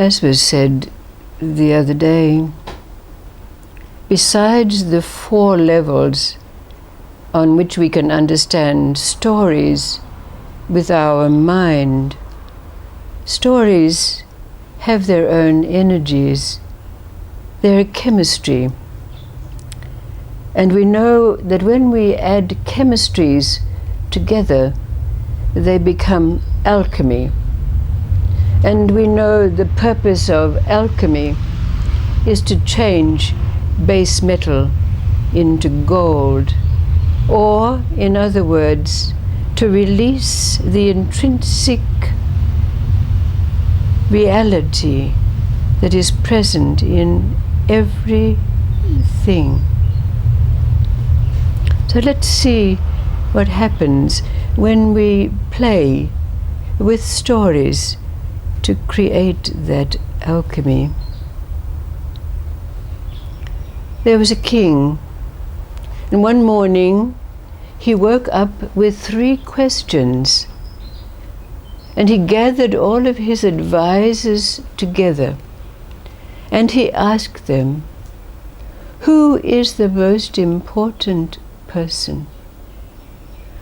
As was said the other day, besides the 4 levels on which we can understand stories with our mind, stories have their own energies, their chemistry. And we know that when we add chemistries together, they become alchemy. And we know the purpose of alchemy is to change base metal into gold, or, in other words, to release the intrinsic reality that is present in everything. So let's see what happens when we play with stories to create that alchemy. There was a king, and one morning he woke up with 3 questions, and he gathered all of his advisors together, and he asked them, who is the most important person?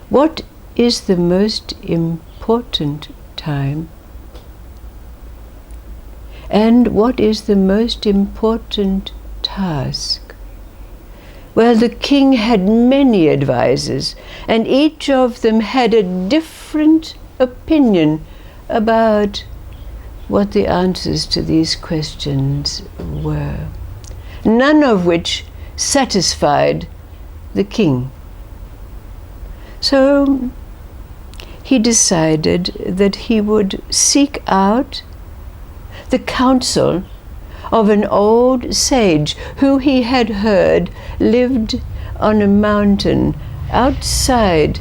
What is the most important time? And what is the most important task? Well, the king had many advisors, and each of them had a different opinion about what the answers to these questions were, none of which satisfied the king. So he decided that he would seek out the counsel of an old sage who he had heard lived on a mountain outside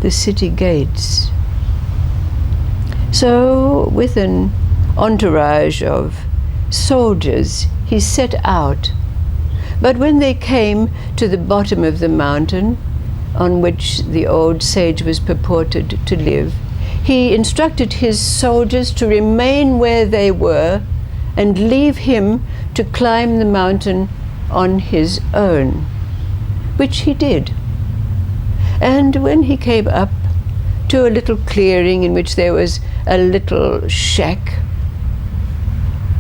the city gates. So, with an entourage of soldiers, he set out. But when they came to the bottom of the mountain, on which the old sage was purported to live, he instructed his soldiers to remain where they were and leave him to climb the mountain on his own, which he did. And when he came up to a little clearing in which there was a little shack,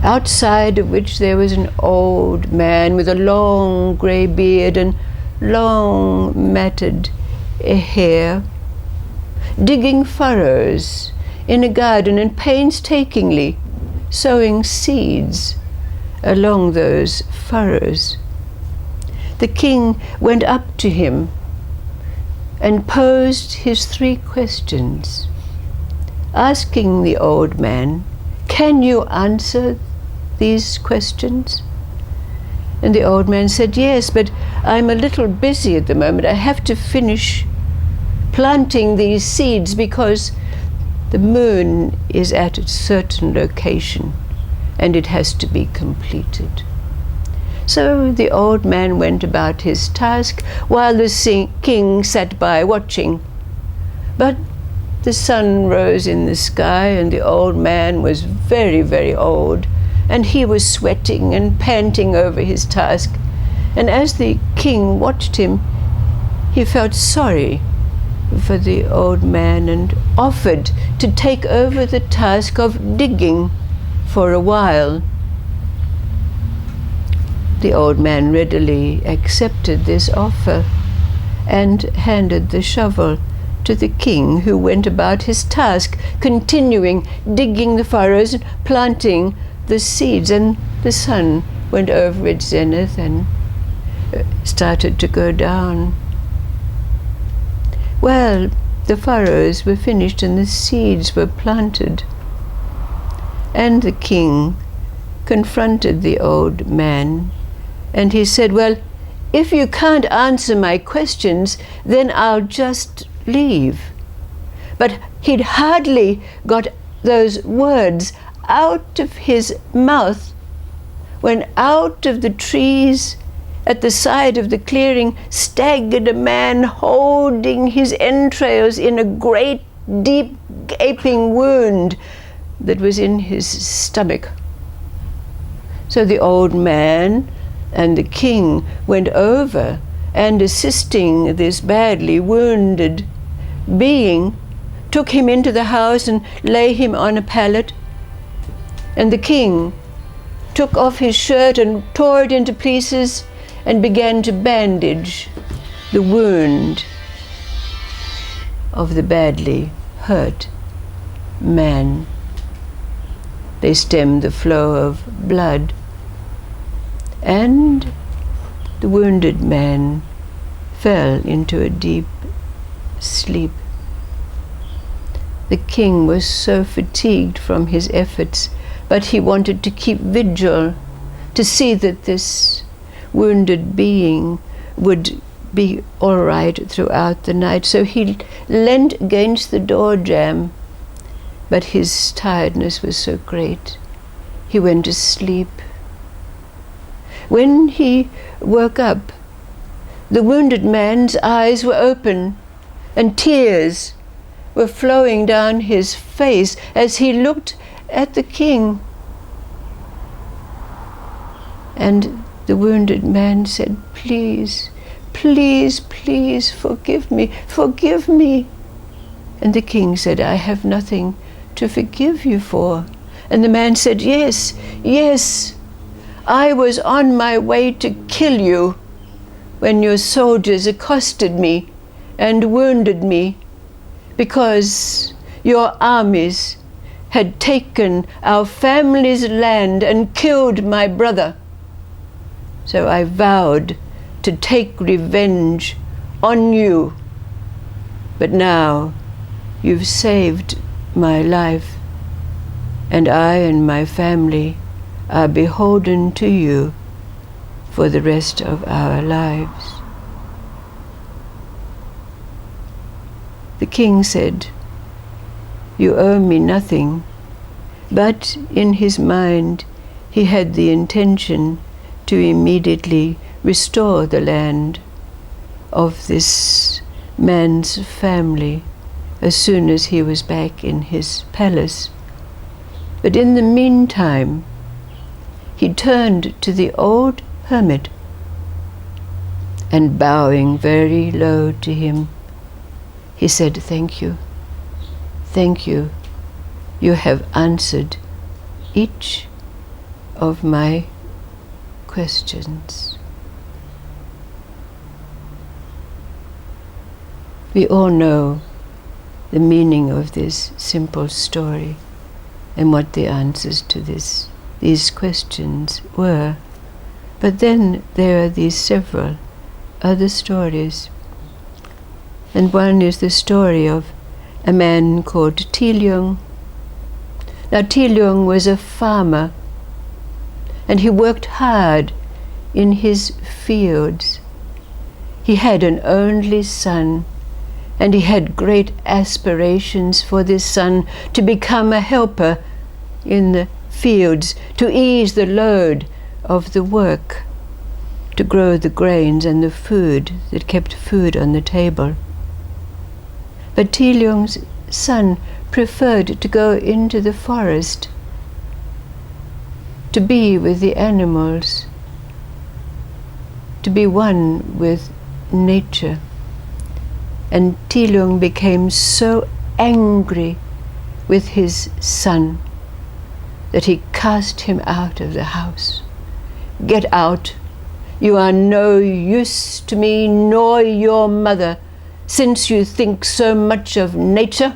outside of which there was an old man with a long grey beard and long matted hair, digging furrows in a garden and painstakingly sowing seeds along those furrows. The king went up to him and posed his 3 questions, asking the old man, "Can you answer these questions?" And the old man said, "Yes, but I'm a little busy at the moment. I have to finish planting these seeds because the moon is at a certain location and it has to be completed." So the old man went about his task while the king sat by watching. But the sun rose in the sky and the old man was very, very old, and he was sweating and panting over his task. And as the king watched him, he felt sorry for the old man and offered to take over the task of digging for a while. The old man readily accepted this offer and handed the shovel to the king, who went about his task, continuing digging the furrows and planting the seeds. And the sun went over its zenith and started to go down. Well, the furrows were finished and the seeds were planted. And the king confronted the old man, and he said, "Well, if you can't answer my questions, then I'll just leave." But he'd hardly got those words out of his mouth when out of the trees at the side of the clearing staggered a man holding his entrails in a great, deep, gaping wound, that was in his stomach. So the old man and the king went over, and assisting this badly wounded being, took him into the house and lay him on a pallet. And the king took off his shirt and tore it into pieces and began to bandage the wound of the badly hurt man. They stemmed the flow of blood, and the wounded man fell into a deep sleep. The king was so fatigued from his efforts, but he wanted to keep vigil to see that this wounded being would be all right throughout the night. So he leant against the door jamb, but his tiredness was so great, he went to sleep. When he woke up, the wounded man's eyes were open, and tears were flowing down his face as he looked at the king. And the wounded man said, "Please, please, please forgive me, forgive me." And the king said, "I have nothing to forgive you for." And the man said, "Yes, yes, I was on my way to kill you when your soldiers accosted me and wounded me, because your armies had taken our family's land and killed my brother. So I vowed to take revenge on you. But now you've saved my life, and I and my family are beholden to you for the rest of our lives." The king said, "You owe me nothing," but in his mind he had the intention to immediately restore the land of this man's family as soon as he was back in his palace. But in the meantime, he turned to the old hermit, and bowing very low to him, he said, "Thank you, thank you. You have answered each of my questions." We all know the meaning of this simple story and what the answers to these questions were. But then there are these several other stories. And one is the story of a man called Tileung. Now Tileung was a farmer, and he worked hard in his fields. He had an only son, and he had great aspirations for this son to become a helper in the fields, to ease the load of the work, to grow the grains and the food that kept food on the table. But Tileung's son preferred to go into the forest, to be with the animals, to be one with nature. And Tileung became so angry with his son that he cast him out of the house. "Get out! You are no use to me nor your mother. Since you think so much of nature,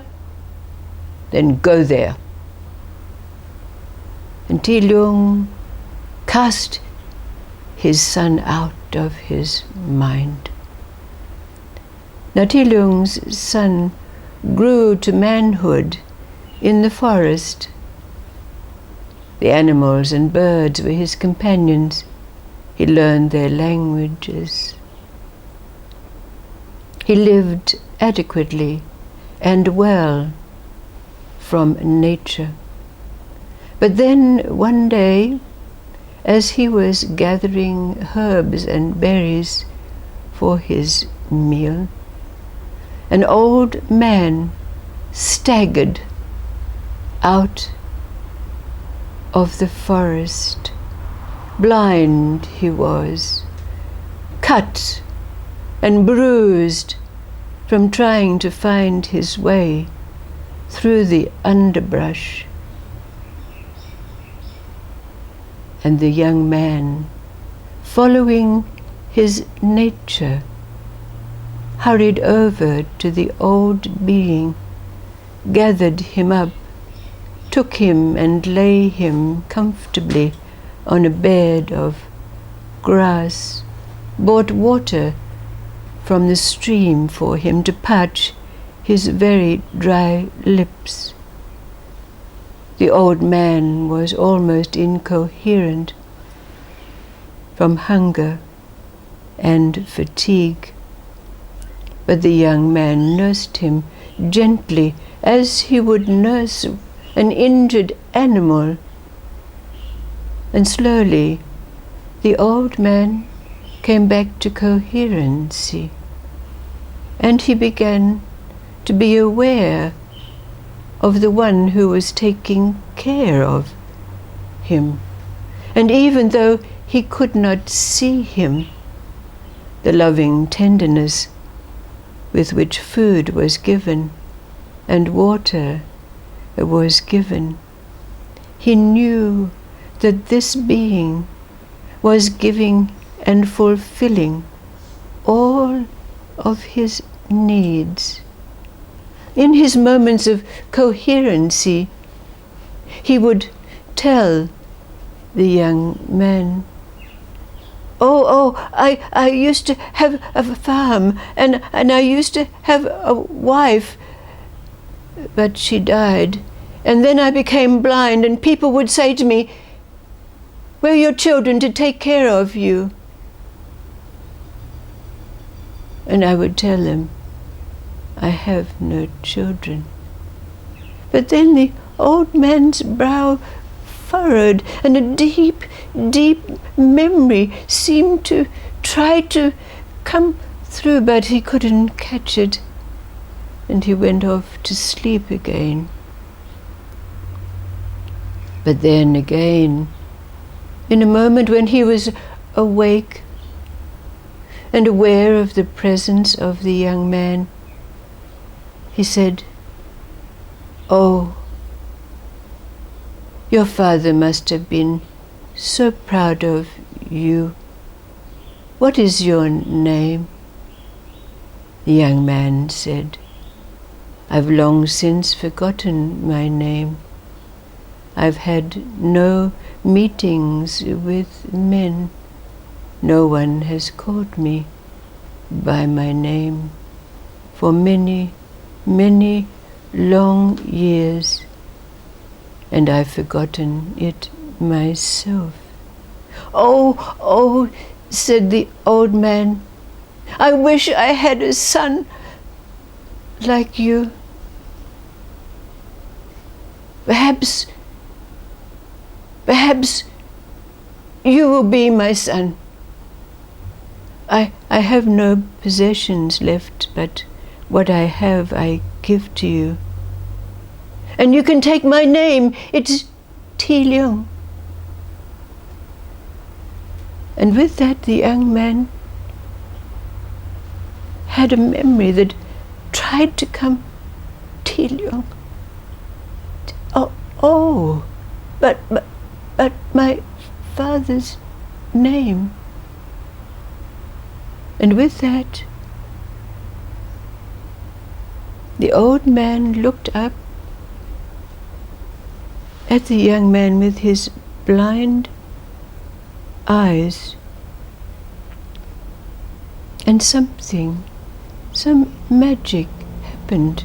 then go there." And Tileung cast his son out of his mind. Now Tileung's son grew to manhood in the forest. The animals and birds were his companions. He learned their languages. He lived adequately and well from nature. But then one day, as he was gathering herbs and berries for his meal, an old man staggered out of the forest. Blind he was, cut and bruised from trying to find his way through the underbrush. And the young man, following his nature, hurried over to the old being, gathered him up, took him and lay him comfortably on a bed of grass, brought water from the stream for him to parch his very dry lips. The old man was almost incoherent from hunger and fatigue, but the young man nursed him gently as he would nurse an injured animal. And slowly the old man came back to coherency, and he began to be aware of the one who was taking care of him. And even though he could not see him, the loving tenderness with which food was given and water was given, he knew that this being was giving and fulfilling all of his needs. In his moments of coherency, he would tell the young man, I used to have a farm, and I used to have a wife, but she died. And then I became blind, and people would say to me, where are your children to take care of you? And I would tell them, I have no children. But then the old man's brow furrowed, and a deep, deep memory seemed to try to come through, but he couldn't catch it, and he went off to sleep again. But then again, in a moment when he was awake and aware of the presence of the young man, he said, "Oh, your father must have been so proud of you. What is your name?" The young man said, "I've long since forgotten my name. I've had no meetings with men. No one has called me by my name for many, many long years, and I've forgotten it myself." Oh, said the old man, "I wish I had a son like you. Perhaps you will be my son. I have no possessions left, but what I have I give to you. And you can take my name. It's Tileung." And with that, the young man had a memory that tried to come. Tileung. Oh, but my father's name. And with that, the old man looked up at the young man with his blind eyes, and some magic happened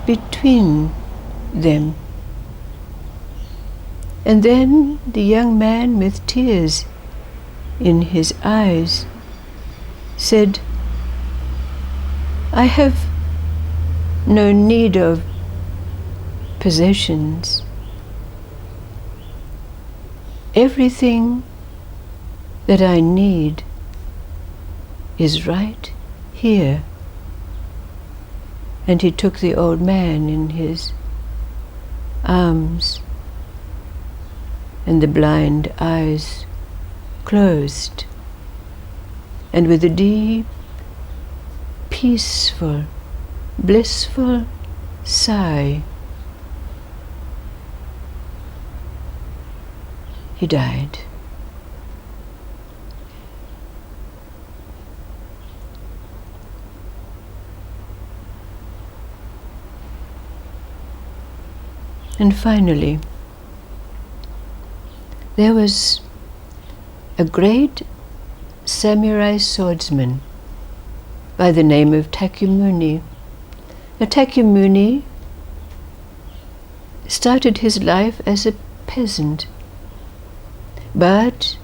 between them. And then the young man, with tears in his eyes, said, "I have no need of possessions. Everything that I need is right here." And he took the old man in his arms and the blind eyes closed, and with a deep, peaceful, blissful sigh, he died. And finally, there was a great samurai swordsman by the name of Takyamuni. Now, Takyamuni started his life as a peasant, but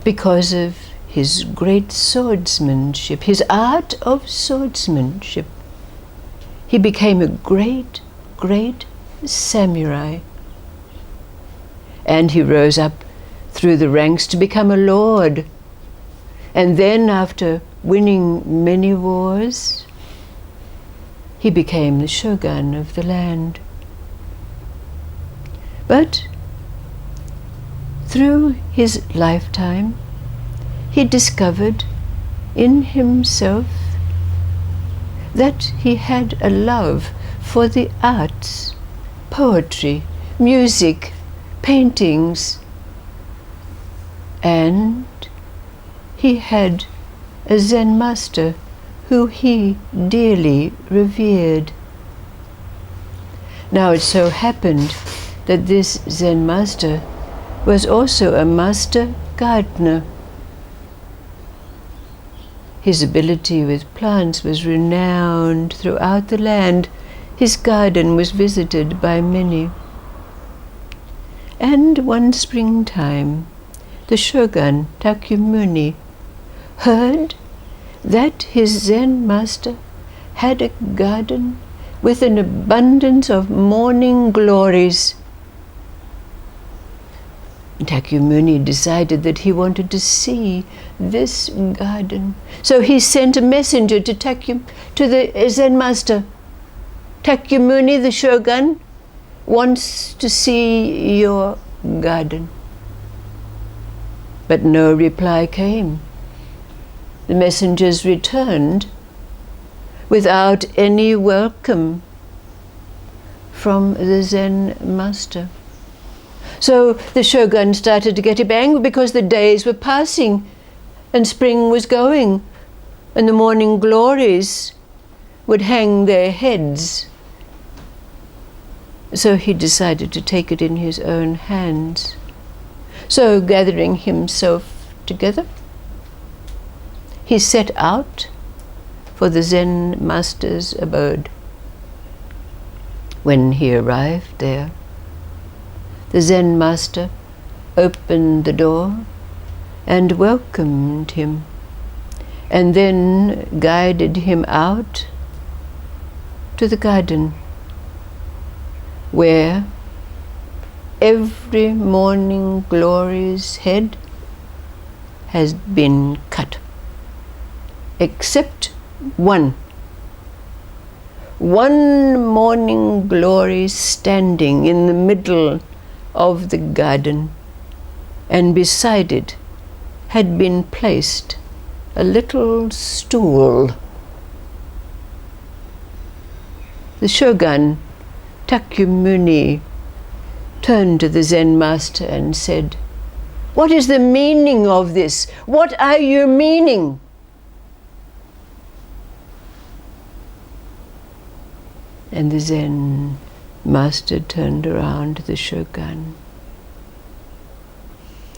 because of his great swordsmanship, his art of swordsmanship, he became a great, great samurai. And he rose up through the ranks to become a lord. And then, after winning many wars, he became the Shogun of the land. But through his lifetime, he discovered in himself that he had a love for the arts, poetry, music, paintings, and he had a Zen master who he dearly revered. Now it so happened that this Zen master was also a master gardener. His ability with plants was renowned throughout the land. His garden was visited by many. And one springtime, the Shogun Takyamuni heard that his Zen master had a garden with an abundance of morning glories. Takyamuni decided that he wanted to see this garden. So he sent a messenger to the Zen master. Takyamuni, the Shogun, wants to see your garden. But no reply came. The messengers returned without any welcome from the Zen master. So the Shogun started to get a bit angry because the days were passing and spring was going and the morning glories would hang their heads. So he decided to take it in his own hands. So gathering himself together, he set out for the Zen master's abode. When he arrived there, the Zen master opened the door and welcomed him, and then guided him out to the garden, where every morning glory's head has been cut, except one. One morning glory standing in the middle of the garden, and beside it had been placed a little stool. The Shogun Takyamuni turned to the Zen master and said, "What is the meaning of this? What are you meaning?" And the Zen master turned around to the Shogun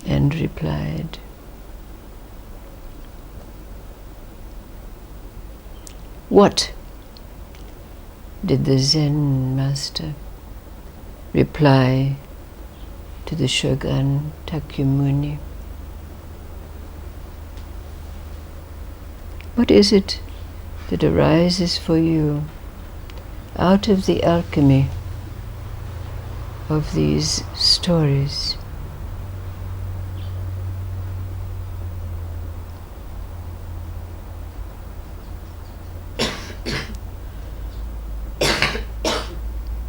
and replied, "What?" did the Zen master reply to the Shogun Takyamuni. What is it that arises for you out of the alchemy of these stories?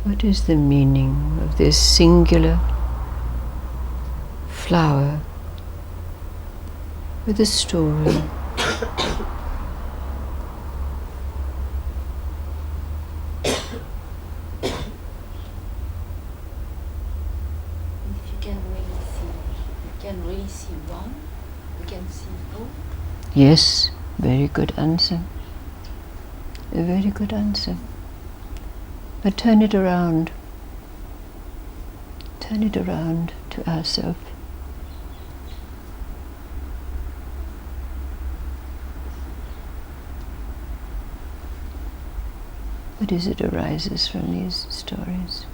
What is the meaning of this singular flower with a story. One, we can see both. Yes, very good answer. A very good answer. But turn it around. Turn it around to ourselves. What is it arises from these stories?